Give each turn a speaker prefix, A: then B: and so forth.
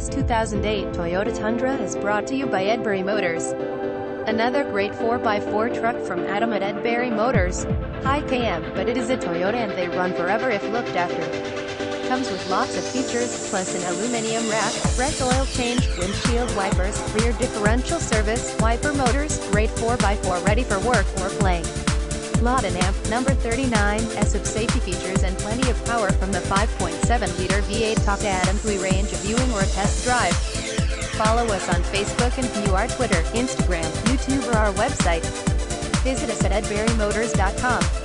A: This 2008 Toyota Tundra is brought to you by Eddbarry Motors. Another great 4x4 truck from Adam at Eddbarry Motors. High KM, but it is a Toyota and they run forever if looked after. Comes with lots of features, plus an aluminum wrap, fresh oil change, windshield wipers, rear differential service, wiper motors, great 4x4 ready for work or play. Lot and amp, number 39, S of safety features and plenty of power from the 5.7-liter V8. Talk to Adam to arrange a viewing or a test drive. Follow us on Facebook and view our Twitter, Instagram, YouTube or our website. Visit us at eddbarrymotors.com.